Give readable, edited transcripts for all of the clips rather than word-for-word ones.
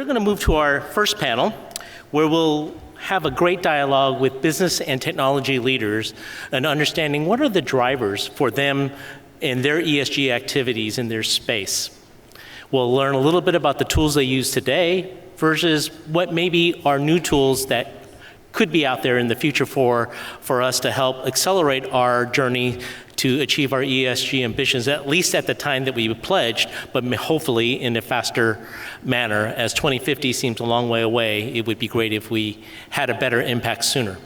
going to move to our first panel, where we'll have a great dialogue with business and technology leaders and understanding what are the drivers for them in their ESG activities in their space. We'll learn a little bit about the tools they use today versus what maybe are new tools that could be out there in the future for us to help accelerate our journey to achieve our ESG ambitions, at least at the time that we pledged, but hopefully in a faster manner. As 2050 seems a long way away, it would be great if we had a better impact sooner.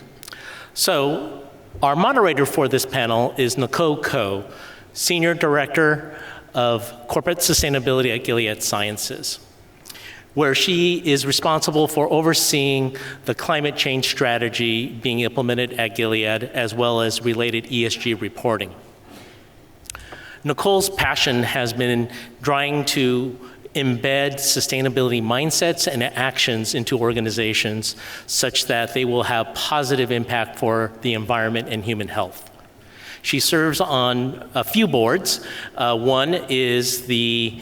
So our moderator for this panel is Nicole, Senior Director of Corporate Sustainability at Gilead Sciences, where she is responsible for overseeing the climate change strategy being implemented at Gilead, as well as related ESG reporting. Nicole's passion has been trying to embed sustainability mindsets and actions into organizations such that they will have positive impact for the environment and human health. She serves on a few boards. One is the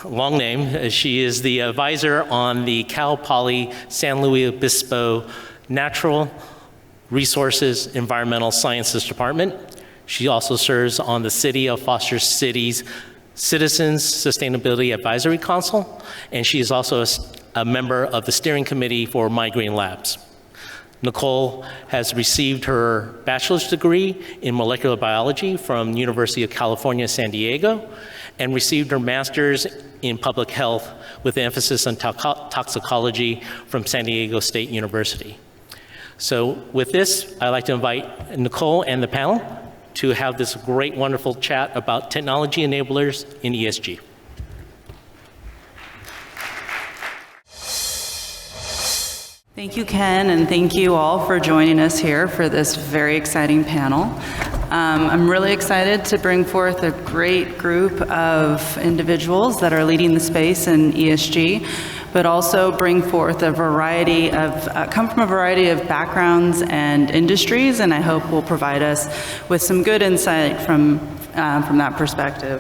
long name. She is the advisor on the Cal Poly San Luis Obispo Natural Resources Environmental Sciences Department. She also serves on the City of Foster City's Citizens Sustainability Advisory Council, and she is also a member of the steering committee for My Green Labs. Nicole has received her bachelor's degree in molecular biology from University of California, San Diego, and received her master's in public health with emphasis on toxicology from San Diego State University. So with this, I'd like to invite Nicole and the panel to have this great, wonderful chat about technology enablers in ESG. Thank you, Ken, and thank you all for joining us here for this very exciting panel. I'm really excited to bring forth a great group of individuals that are leading the space in ESG, but also bring forth a variety of, come from a variety of backgrounds and industries, and I hope will provide us with some good insight from that perspective.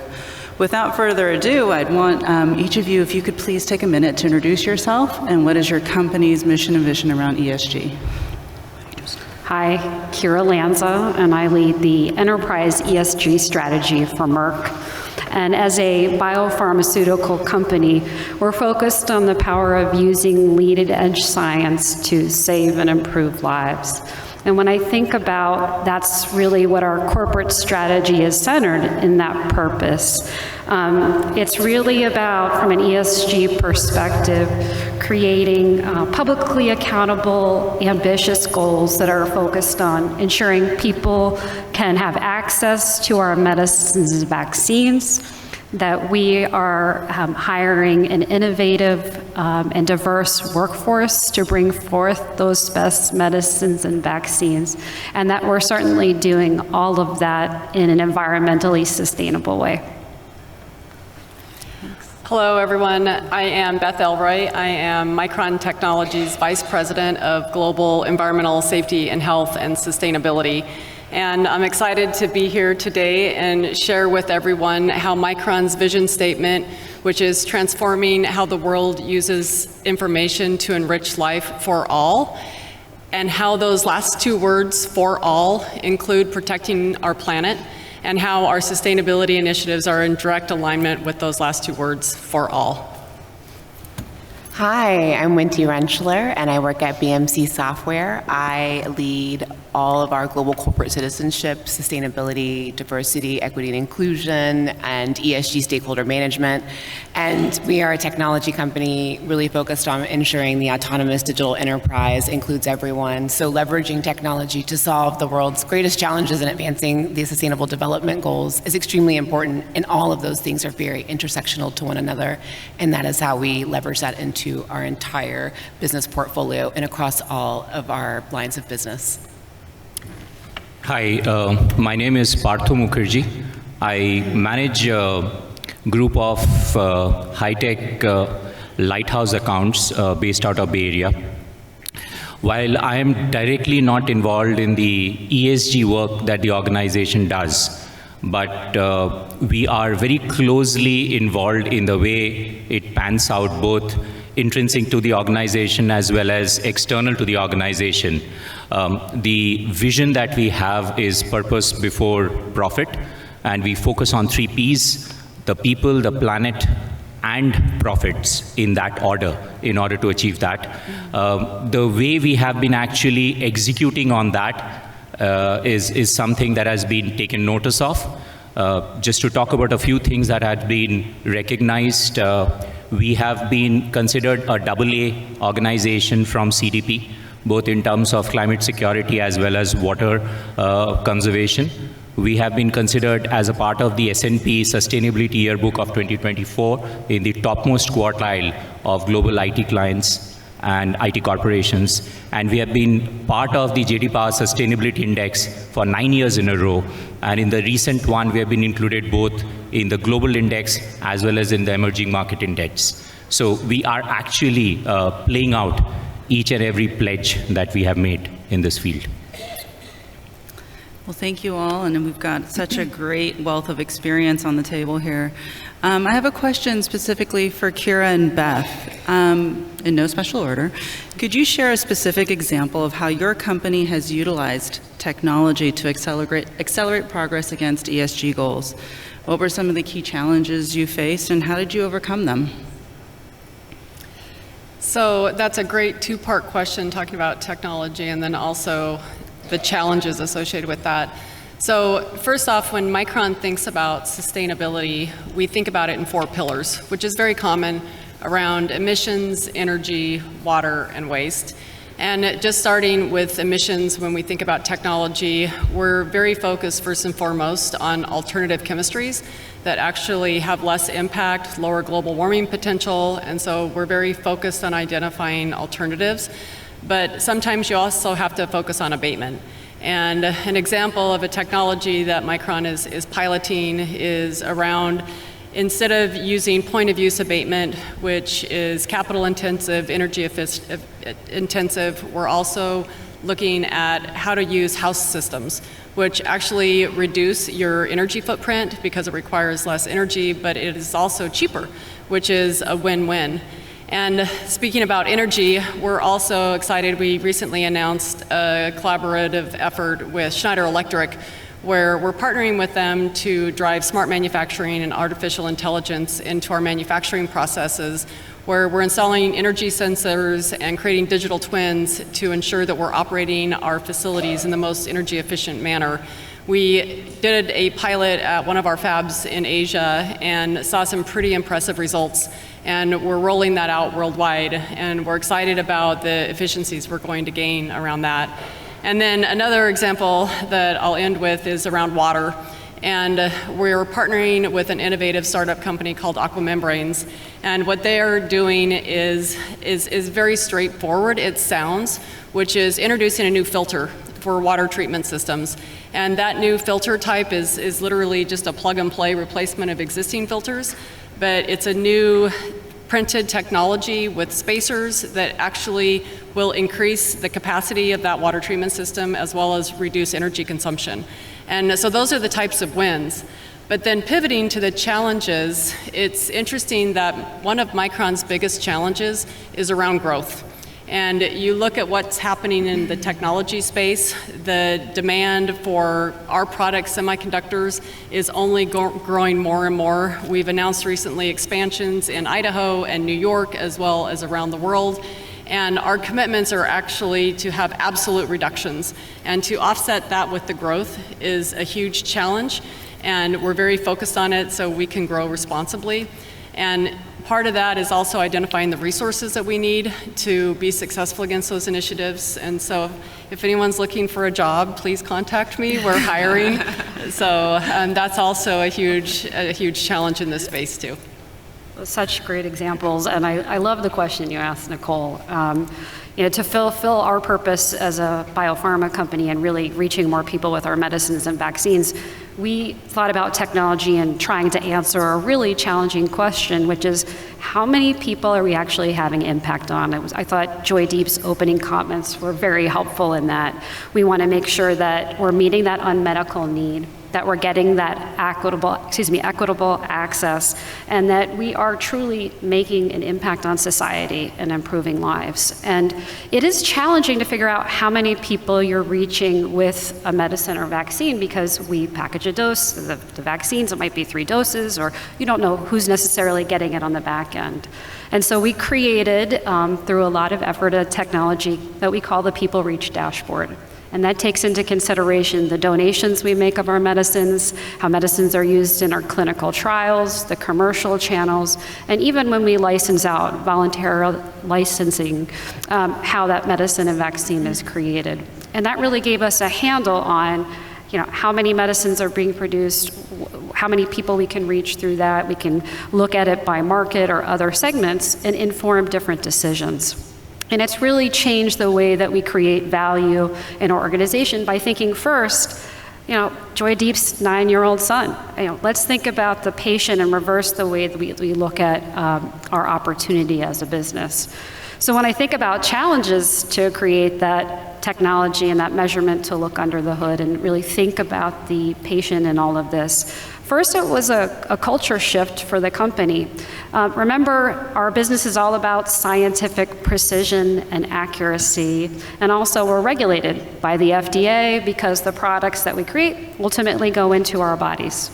Without further ado, I'd want each of you, if you could please take a minute to introduce yourself and what is your company's mission and vision around ESG. Hi, Kyra Lanza, and I lead the enterprise ESG strategy for Merck. And as a biopharmaceutical company, we're focused on the power of using leading-edge science to save and improve lives. And when I think about that's really what our corporate strategy is centered in that purpose. It's really about, from an ESG perspective, creating publicly accountable, ambitious goals that are focused on ensuring people can have access to our medicines and vaccines, that we are hiring an innovative and diverse workforce to bring forth those best medicines and vaccines, and that we're certainly doing all of that in an environmentally sustainable way. Hello, everyone. I am Beth Elroy. I am Micron Technology's Vice President of Global Environmental Safety and Health and Sustainability. And I'm excited to be here today and share with everyone how Micron's vision statement, which is transforming how the world uses information to enrich life for all, and how those last two words, for all, include protecting our planet, and how our sustainability initiatives are in direct alignment with those last two words, for all. Hi, I'm Wendy Rentschler, and I work at BMC Software. I lead all of our global corporate citizenship, sustainability, diversity, equity and inclusion, and ESG stakeholder management. And we are a technology company really focused on ensuring the autonomous digital enterprise includes everyone. So leveraging technology to solve the world's greatest challenges and advancing the sustainable development goals is extremely important, and all of those things are very intersectional to one another. And that is how we leverage that into our entire business portfolio and across all of our lines of business. Hi, my name is Partha Mukherjee. I manage a group of high-tech lighthouse accounts based out of Bay Area. While I am directly not involved in the ESG work that the organization does, but we are very closely involved in the way it pans out both intrinsic to the organization as well as external to the organization. The vision that we have is purpose before profit, and we focus on 3 Ps, the people, the planet, and profits in that order in order to achieve that. The way we have been actually executing on that is something that has been taken notice of. Just to talk about a few things that have been recognized, we have been considered a AA organization from CDP, both in terms of climate security as well as water conservation. We have been considered as a part of the S&P Sustainability Yearbook of 2024 in the topmost quartile of global IT clients and IT corporations. And we have been part of the JD Power Sustainability Index for 9 years in a row. And in the recent one, we have been included both in the global index as well as in the emerging market index. So we are actually playing out each and every pledge that we have made in this field. Well, thank you all, and we've got such a great wealth of experience on the table here. I have a question specifically for Kyra and Beth, in no special order. Could you share a specific example of how your company has utilized technology to accelerate progress against ESG goals? What were some of the key challenges you faced, and how did you overcome them? So that's a great 2-part question, talking about technology and then also the challenges associated with that. So first off, when Micron thinks about sustainability, we think about it in 4 pillars, which is very common around emissions, energy, water, and waste. And just starting with emissions, when we think about technology, we're very focused first and foremost on alternative chemistries that actually have less impact, lower global warming potential, and so we're very focused on identifying alternatives. But sometimes you also have to focus on abatement. And an example of a technology that Micron is piloting is around, instead of using point-of-use abatement, which is capital intensive, energy intensive, we're also looking at how to use house systems, which actually reduce your energy footprint because it requires less energy, but it is also cheaper, which is a win-win. And speaking about energy, we're also excited. We recently announced a collaborative effort with Schneider Electric, where we're partnering with them to drive smart manufacturing and artificial intelligence into our manufacturing processes, where we're installing energy sensors and creating digital twins to ensure that we're operating our facilities in the most energy efficient manner. We did a pilot at one of our fabs in Asia and saw some pretty impressive results. And we're rolling that out worldwide, and we're excited about the efficiencies we're going to gain around that. And then another example that I'll end with is around water. And we're partnering with an innovative startup company called Aquamembranes. And what they are doing is very straightforward, it sounds, which is introducing a new filter for water treatment systems. And that new filter type is literally just a plug-and-play replacement of existing filters. But it's a new printed technology with spacers that actually will increase the capacity of that water treatment system as well as reduce energy consumption. And so those are the types of wins. But then pivoting to the challenges, it's interesting that one of Micron's biggest challenges is around growth. And you look at what's happening in the technology space, the demand for our products, semiconductors, is only growing more and more. We've announced recently expansions in Idaho and New York, as well as around the world. And our commitments are actually to have absolute reductions. And to offset that with the growth is a huge challenge. And we're very focused on it so we can grow responsibly. And part of that is also identifying the resources that we need to be successful against those initiatives. And so if anyone's looking for a job, please contact me. We're hiring. So that's also a huge challenge in this space too. Such great examples, and I love the question you asked, Nicole. To fulfill our purpose as a biopharma company and really reaching more people with our medicines and vaccines, we thought about technology and trying to answer a really challenging question, which is how many people are we actually having impact on? I thought Joy Deep's opening comments were very helpful in that. We want to make sure that we're meeting that unmet medical need. that we're getting that equitable access, and that we are truly making an impact on society and improving lives. And it is challenging to figure out how many people you're reaching with a medicine or vaccine, because we package a dose, the vaccines, it might be 3 doses, or you don't know who's necessarily getting it on the back end. And so we created, through a lot of effort, a technology that we call the People Reach Dashboard. And that takes into consideration the donations we make of our medicines, how medicines are used in our clinical trials, the commercial channels, and even when we license out, voluntary licensing, how that medicine and vaccine is created. And that really gave us a handle on how many medicines are being produced, how many people we can reach through that. We can look at it by market or other segments and inform different decisions. And it's really changed the way that we create value in our organization by thinking first, Joydeep's 9-year-old son. Let's think about the patient and reverse the way that we look at our opportunity as a business. So when I think about challenges to create that technology and that measurement to look under the hood and really think about the patient in all of this, first, it was a culture shift for the company. Remember, our business is all about scientific precision and accuracy, and also we're regulated by the FDA because the products that we create ultimately go into our bodies.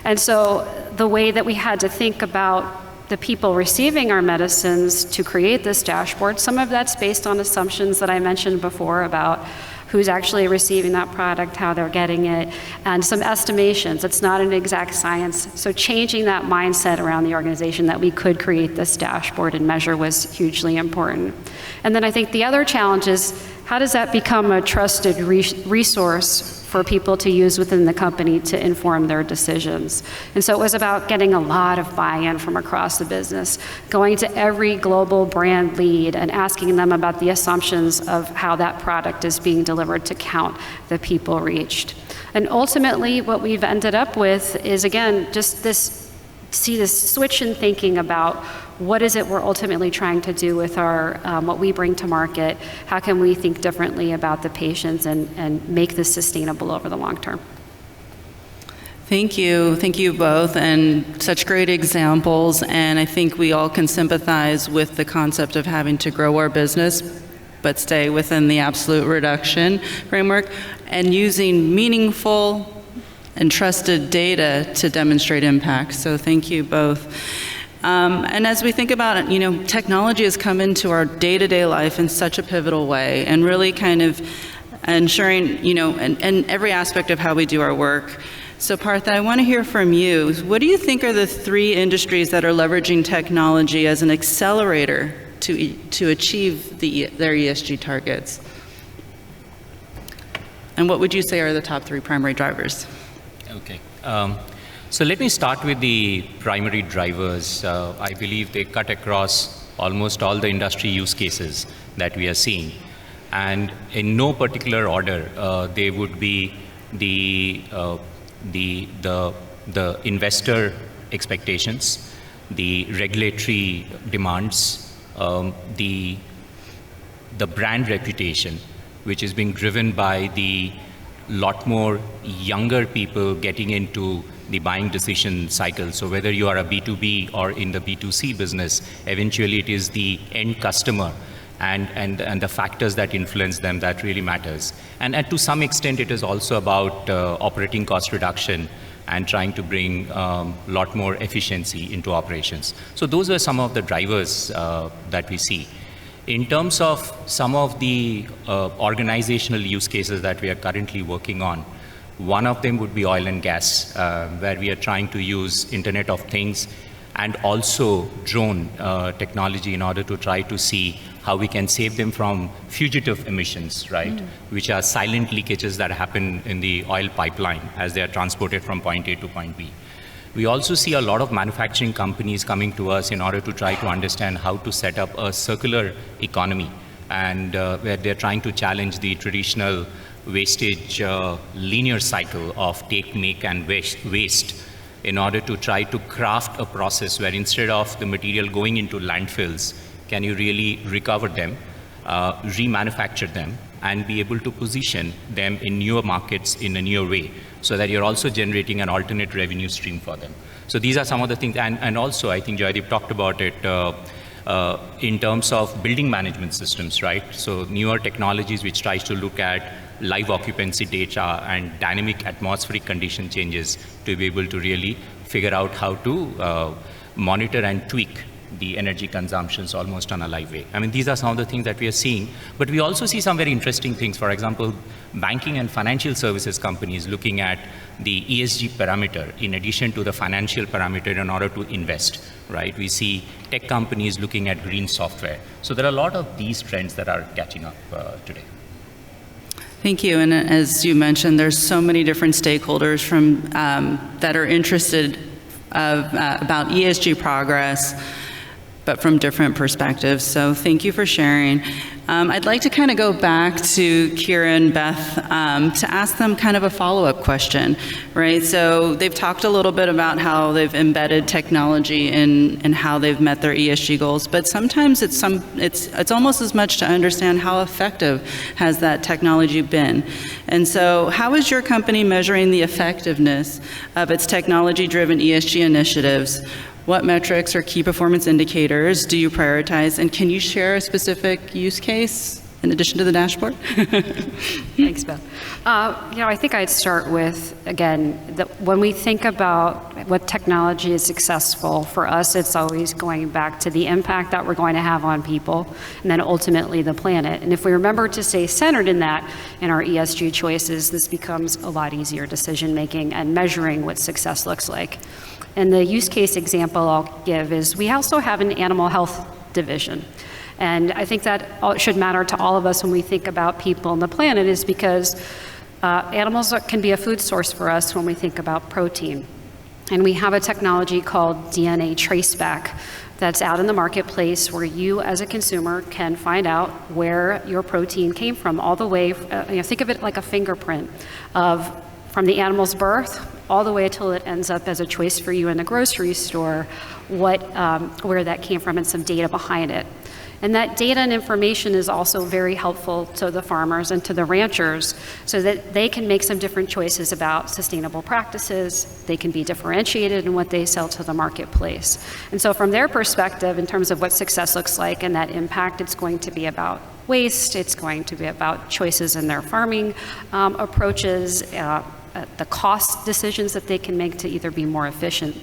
And so the way that we had to think about the people receiving our medicines to create this dashboard, some of that's based on assumptions that I mentioned before about who's actually receiving that product, how they're getting it, and some estimations. It's not an exact science. So changing that mindset around the organization that we could create this dashboard and measure was hugely important. And then I think the other challenge is, how does that become a trusted resource for people to use within the company to inform their decisions? And so it was about getting a lot of buy-in from across the business, going to every global brand lead and asking them about the assumptions of how that product is being delivered to count the people reached. And ultimately, what we've ended up with is, again, just this switch in thinking about what is it we're ultimately trying to do with our what we bring to market. How can we think differently about the patients and make this sustainable over the long term? Thank you both, and such great examples. And I think we all can sympathize with the concept of having to grow our business but stay within the absolute reduction framework, and using meaningful and trusted data to demonstrate impact. So thank you both. And as we think about it, technology has come into our day-to-day life in such a pivotal way, and really kind of ensuring, in every aspect of how we do our work. So Partha, I want to hear from you. What do you think are the 3 industries that are leveraging technology as an accelerator to achieve their ESG targets? And what would you say are the top 3 primary drivers? Okay. So let me start with the primary drivers. I believe they cut across almost all the industry use cases that we are seeing. And in no particular order, they would be the investor expectations, the regulatory demands, the brand reputation, which is being driven by the lot more younger people getting into the buying decision cycle. So whether you are a B2B or in the B2C business, eventually it is the end customer and the factors that influence them that really matters. And to some extent, it is also about operating cost reduction and trying to bring a lot more efficiency into operations. So those are some of the drivers that we see. In terms of some of the organizational use cases that we are currently working on, one of them would be oil and gas, where we are trying to use Internet of Things and also drone technology in order to try to see how we can save them from fugitive emissions, right? Which are silent leakages that happen in the oil pipeline as they are transported from point A to point B. We also see a lot of manufacturing companies coming to us in order to try to understand how to set up a circular economy, and where they're trying to challenge the traditional wastage linear cycle of take, make, and waste in order to try to craft a process where instead of the material going into landfills, can you really recover them, remanufacture them, and be able to position them in newer markets in a newer way, so that you're also generating an alternate revenue stream for them. So these are some of the things, and also I think Joydeep talked about it in terms of building management systems, right? So newer technologies which tries to look at live occupancy data and dynamic atmospheric condition changes to be able to really figure out how to monitor and tweak the energy consumptions almost on a live way. I mean, these are some of the things that we are seeing, but we also see some very interesting things. For example, banking and financial services companies looking at the ESG parameter in addition to the financial parameter in order to invest, right? We see tech companies looking at green software. So there are a lot of these trends that are catching up today. Thank you. And as you mentioned, there's so many different stakeholders from that are interested about ESG progress, but from different perspectives. So thank you for sharing. I'd like to kind of go back to Kyra and Beth to ask them kind of a follow-up question, right? So they've talked a little bit about how they've embedded technology in how they've met their ESG goals, but sometimes it's almost as much to understand how effective has that technology been. And so how is your company measuring the effectiveness of its technology-driven ESG initiatives? What metrics or key performance indicators do you prioritize? And can you share a specific use case in addition to the dashboard? Thanks, Beth. I think I'd start with, again, when we think about what technology is successful, for us, it's always going back to the impact that we're going to have on people, and then ultimately the planet. And if we remember to stay centered in that, in our ESG choices, this becomes a lot easier decision-making and measuring what success looks like. And the use case example I'll give is we also have an animal health division. And I think that should matter to all of us when we think about people and the planet, is because animals can be a food source for us when we think about protein. And we have a technology called DNA traceback that's out in the marketplace where you as a consumer can find out where your protein came from, all the way, think of it like a fingerprint from the animal's birth all the way till it ends up as a choice for you in the grocery store, where that came from and some data behind it. And that data and information is also very helpful to the farmers and to the ranchers so that they can make some different choices about sustainable practices. They can be differentiated in what they sell to the marketplace. And so from their perspective, in terms of what success looks like and that impact, it's going to be about waste, it's going to be about choices in their farming approaches, the cost decisions that they can make to either be more efficient.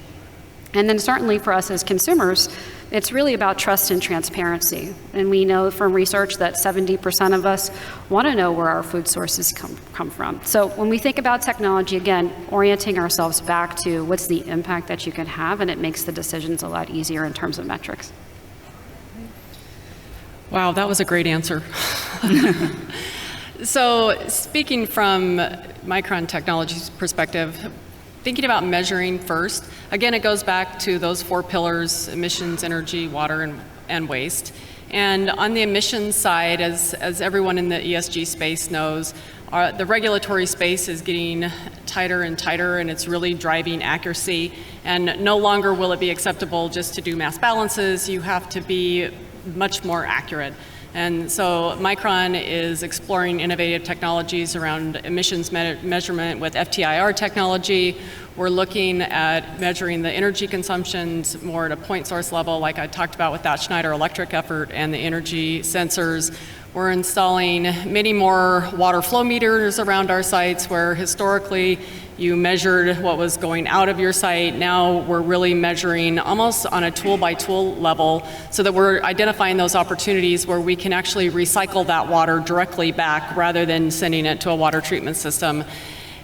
And then certainly for us as consumers, it's really about trust and transparency. And we know from research that 70% of us want to know where our food sources come from. So when we think about technology, again, orienting ourselves back to what's the impact that you can have, and it makes the decisions a lot easier in terms of metrics. Wow, that was a great answer. So speaking from Micron Technology's perspective, thinking about measuring first, again, it goes back to those 4 pillars: emissions, energy, water, and waste. And on the emissions side, as everyone in the ESG space knows, the regulatory space is getting tighter and tighter, and it's really driving accuracy. And no longer will it be acceptable just to do mass balances. You have to be much more accurate. And so Micron is exploring innovative technologies around emissions measurement with FTIR technology. We're looking at measuring the energy consumptions more at a point source level, like I talked about with that Schneider Electric effort and the energy sensors. We're installing many more water flow meters around our sites, where historically you measured what was going out of your site. Now we're really measuring almost on a tool by tool level, so that we're identifying those opportunities where we can actually recycle that water directly back rather than sending it to a water treatment system.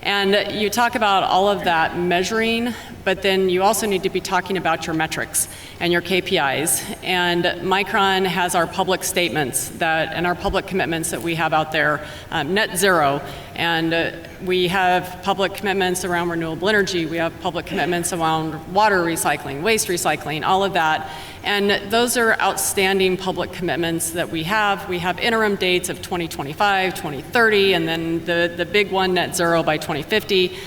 And you talk about all of that measuring, but then you also need to be talking about your metrics and your KPIs. And Micron has our public statements and our public commitments that we have out there, net zero. And we have public commitments around renewable energy. We have public commitments around water recycling, waste recycling, all of that. And those are outstanding public commitments that we have. We have interim dates of 2025, 2030, and then the big one, net zero by 2050.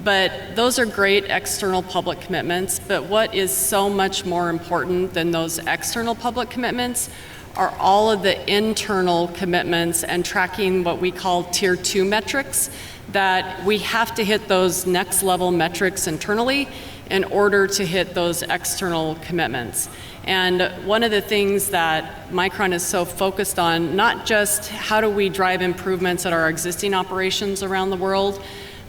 But those are great external public commitments. But what is so much more important than those external public commitments are all of the internal commitments and tracking what we call tier 2 metrics, that we have to hit those next level metrics internally in order to hit those external commitments. And one of the things that Micron is so focused on, not just how do we drive improvements at our existing operations around the world,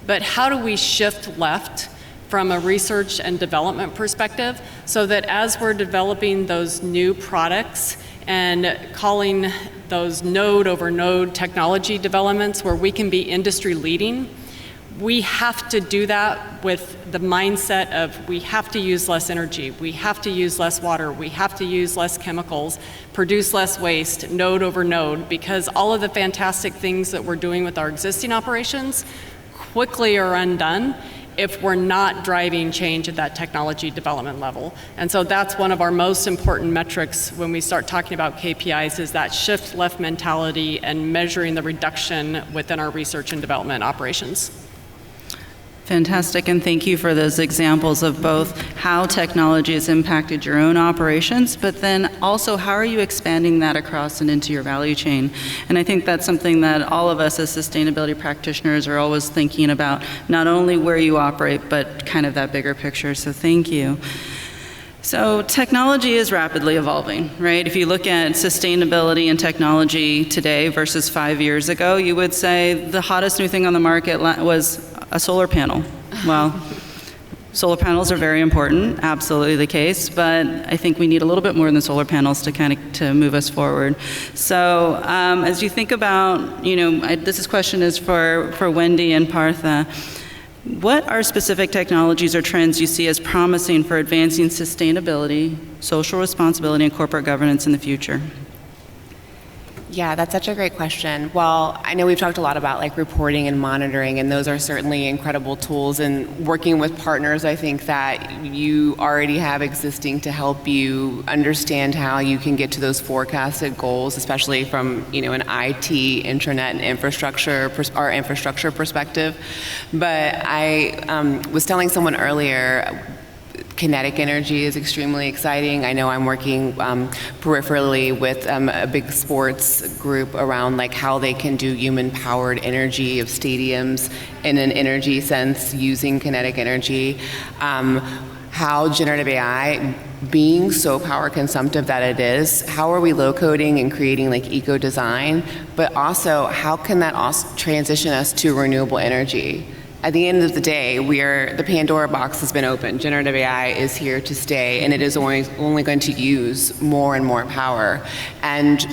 but how do we shift left from a research and development perspective, so that as we're developing those new products and calling those node over node technology developments where we can be industry leading, we have to do that with the mindset of we have to use less energy, we have to use less water, we have to use less chemicals, produce less waste, node over node, because all of the fantastic things that we're doing with our existing operations quickly are undone if we're not driving change at that technology development level. And so that's one of our most important metrics when we start talking about KPIs, is that shift left mentality and measuring the reduction within our research and development operations. Fantastic, and thank you for those examples of both how technology has impacted your own operations, but then also how are you expanding that across and into your value chain? And I think that's something that all of us as sustainability practitioners are always thinking about, not only where you operate, but kind of that bigger picture, so thank you. So technology is rapidly evolving, right? If you look at sustainability and technology today versus 5 years ago, you would say the hottest new thing on the market was a solar panel. Well, solar panels are very important, absolutely the case, but I think we need a little bit more than solar panels to move us forward. So as you think about, this question is for Wendy and Partha. What are specific technologies or trends you see as promising for advancing sustainability, social responsibility, and corporate governance in the future? Yeah, that's such a great question. Well, I know we've talked a lot about like reporting and monitoring, and those are certainly incredible tools. And working with partners, I think that you already have existing to help you understand how you can get to those forecasted goals, especially from an IT, internet, and infrastructure perspective. But I was telling someone earlier, kinetic energy is extremely exciting. I know I'm working peripherally with a big sports group around like how they can do human-powered energy of stadiums in an energy sense using kinetic energy. How generative AI, being so power consumptive that it is, how are we low coding and creating like eco design, but also how can that also transition us to renewable energy? At the end of the day, the Pandora box has been opened. Generative AI is here to stay, and it is only going to use more and more power. And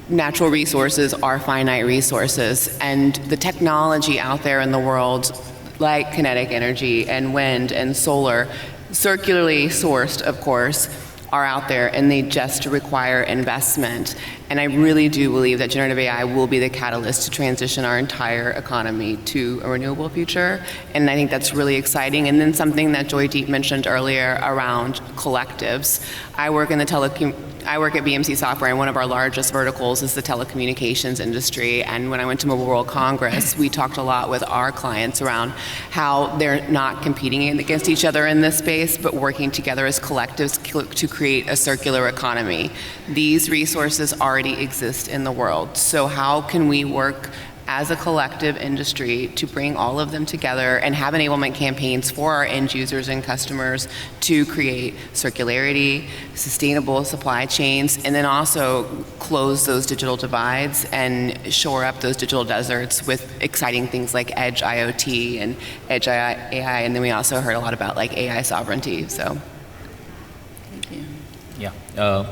natural resources are finite resources, and the technology out there in the world, like kinetic energy and wind and solar, circularly sourced, of course, are out there, and they just require investment. And I really do believe that generative AI will be the catalyst to transition our entire economy to a renewable future. And I think that's really exciting. And then something that Joydeep mentioned earlier around collectives. I work at BMC Software, and one of our largest verticals is the telecommunications industry. And when I went to Mobile World Congress, we talked a lot with our clients around how they're not competing against each other in this space, but working together as collectives to create a circular economy. These resources already exist in the world. So how can we work as a collective industry to bring all of them together and have enablement campaigns for our end users and customers to create circularity, sustainable supply chains, and then also close those digital divides and shore up those digital deserts with exciting things like edge IoT and edge AI, and then we also heard a lot about like AI sovereignty. So thank you. Yeah.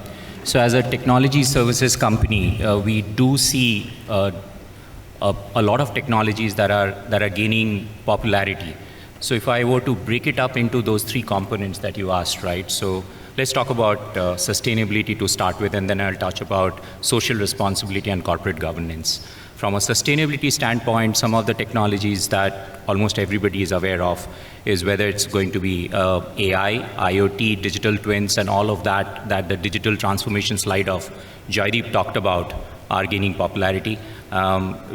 So as a technology services company, we do see a lot of technologies that are gaining popularity. So if I were to break it up into those three components that you asked, right? So let's talk about sustainability to start with, and then I'll touch about social responsibility and corporate governance. From a sustainability standpoint, some of the technologies that almost everybody is aware of is whether it's going to be AI, IoT, digital twins, and all of that the digital transformation slide of Joydeep talked about are gaining popularity.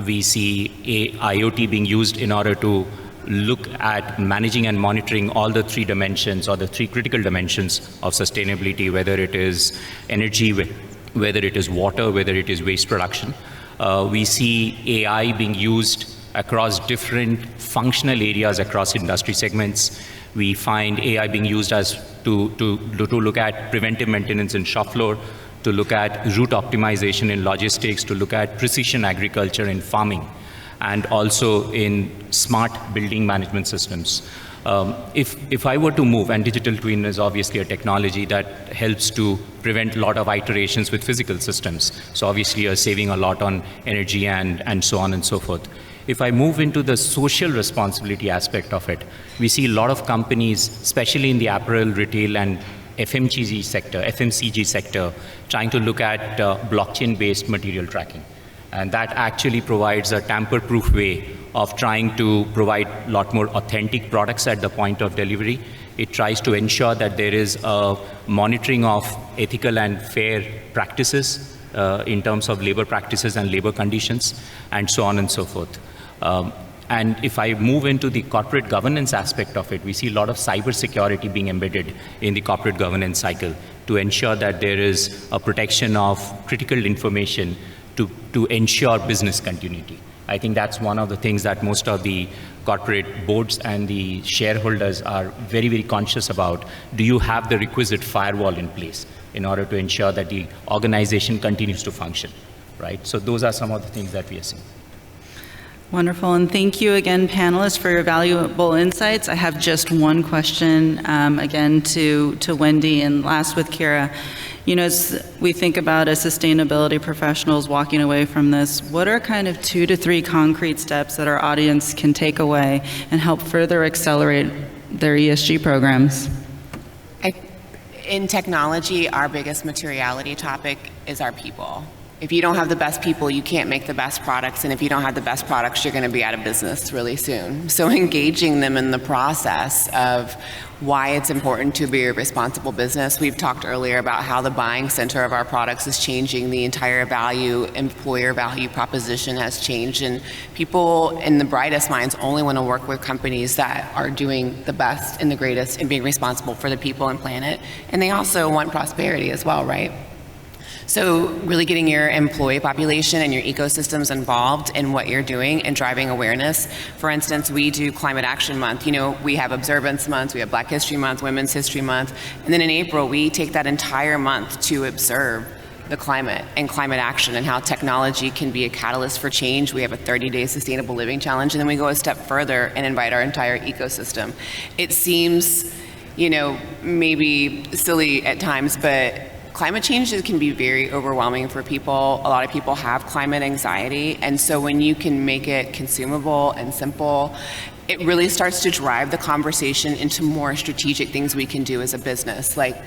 We see IoT being used in order to look at managing and monitoring all the three dimensions or the three critical dimensions of sustainability, whether it is energy, whether it is water, whether it is waste production. We see AI being used across different functional areas across industry segments. We find AI being used as to look at preventive maintenance in shop floor, to look at route optimization in logistics, to look at precision agriculture in farming, and also in smart building management systems. If I were to move, and digital twin is obviously a technology that helps to prevent a lot of iterations with physical systems. So obviously you're saving a lot on energy and so on and so forth. If I move into the social responsibility aspect of it, we see a lot of companies, especially in the apparel, retail, and FMCG sector, trying to look at blockchain-based material tracking. And that actually provides a tamper-proof way of trying to provide a lot more authentic products at the point of delivery. It tries to ensure that there is a monitoring of ethical and fair practices in terms of labor practices and labor conditions, and so on and so forth. And if I move into the corporate governance aspect of it, we see a lot of cybersecurity being embedded in the corporate governance cycle to ensure that there is a protection of critical information to ensure business continuity. I think that's one of the things that most of the corporate boards and the shareholders are very, very conscious about. Do you have the requisite firewall in place in order to ensure that the organization continues to function, right? So those are some of the things that we are seeing. Wonderful, and thank you again, panelists, for your valuable insights. I have just one question, again, to Wendy, and last with Kyra. You know, as we think about as sustainability professionals walking away from this, what are kind of 2 to 3 concrete steps that our audience can take away and help further accelerate their ESG programs? In technology, our biggest materiality topic is our people. If you don't have the best people, you can't make the best products, and if you don't have the best products, you're going to be out of business really soon. So engaging them in the process of why it's important to be a responsible business. We've talked earlier about how the buying center of our products is changing. The entire employer value proposition has changed, and people in the brightest minds only want to work with companies that are doing the best and the greatest and being responsible for the people and planet. And they also want prosperity as well, right? So really getting your employee population and your ecosystems involved in what you're doing and driving awareness. For instance, we do Climate Action Month. You know, we have Observance Month, we have Black History Month, Women's History Month, and then in April, we take that entire month to observe the climate and climate action and how technology can be a catalyst for change. We have a 30-day sustainable living challenge, and then we go a step further and invite our entire ecosystem. It seems, you know, maybe silly at times, but climate change can be very overwhelming for people. A lot of people have climate anxiety, and so when you can make it consumable and simple, it really starts to drive the conversation into more strategic things we can do as a business, like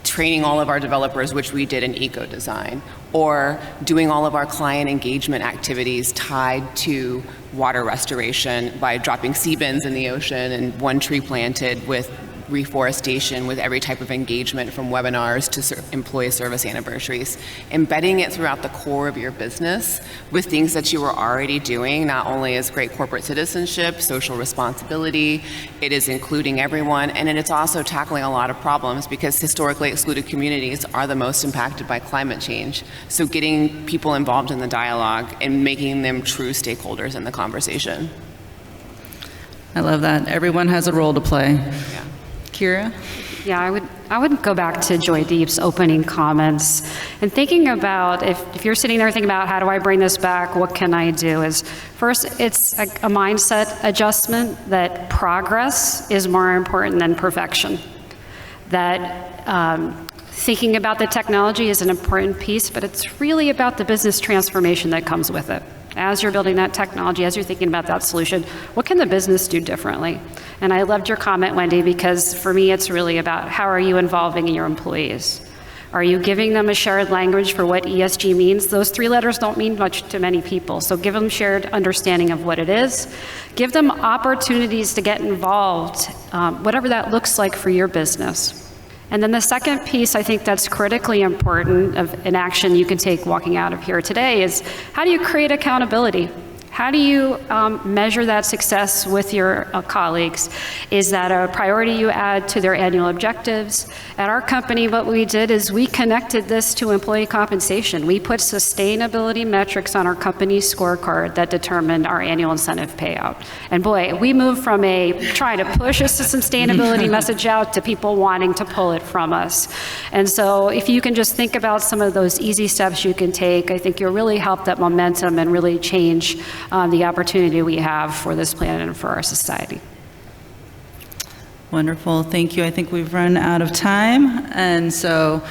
training all of our developers, which we did in eco-design, or doing all of our client engagement activities tied to water restoration by dropping sea bins in the ocean and 1 tree planted, with reforestation, with every type of engagement from webinars to employee service anniversaries. Embedding it throughout the core of your business with things that you were already doing, not only is great corporate citizenship, social responsibility, it is including everyone, and it's also tackling a lot of problems because historically excluded communities are the most impacted by climate change. So getting people involved in the dialogue and making them true stakeholders in the conversation. I love that. Everyone has a role to play. Yeah. Kyra? Yeah, I would go back to Joydeep's opening comments and thinking about if you're sitting there thinking about how do I bring this back, what can I do, is first it's a mindset adjustment that progress is more important than perfection. That thinking about the technology is an important piece, but it's really about the business transformation that comes with it. As you're building that technology, as you're thinking about that solution, what can the business do differently? And I loved your comment, Wendy, because for me, it's really about how are you involving your employees? Are you giving them a shared language for what ESG means? Those 3 letters don't mean much to many people, so give them shared understanding of what it is. Give them opportunities to get involved, whatever that looks like for your business. And then the second piece I think that's critically important of an action you can take walking out of here today is how do you create accountability? How do you measure that success with your colleagues? Is that a priority you add to their annual objectives? At our company, what we did is we connected this to employee compensation. We put sustainability metrics on our company scorecard that determined our annual incentive payout. And boy, we moved from trying to push a sustainability message out to people wanting to pull it from us. And so if you can just think about some of those easy steps you can take, I think you'll really help that momentum and really change the opportunity we have for this planet and for our society. Wonderful, thank you. I think we've run out of time, and so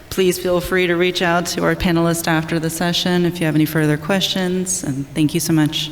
please feel free to reach out to our panelists after the session if you have any further questions, and thank you so much.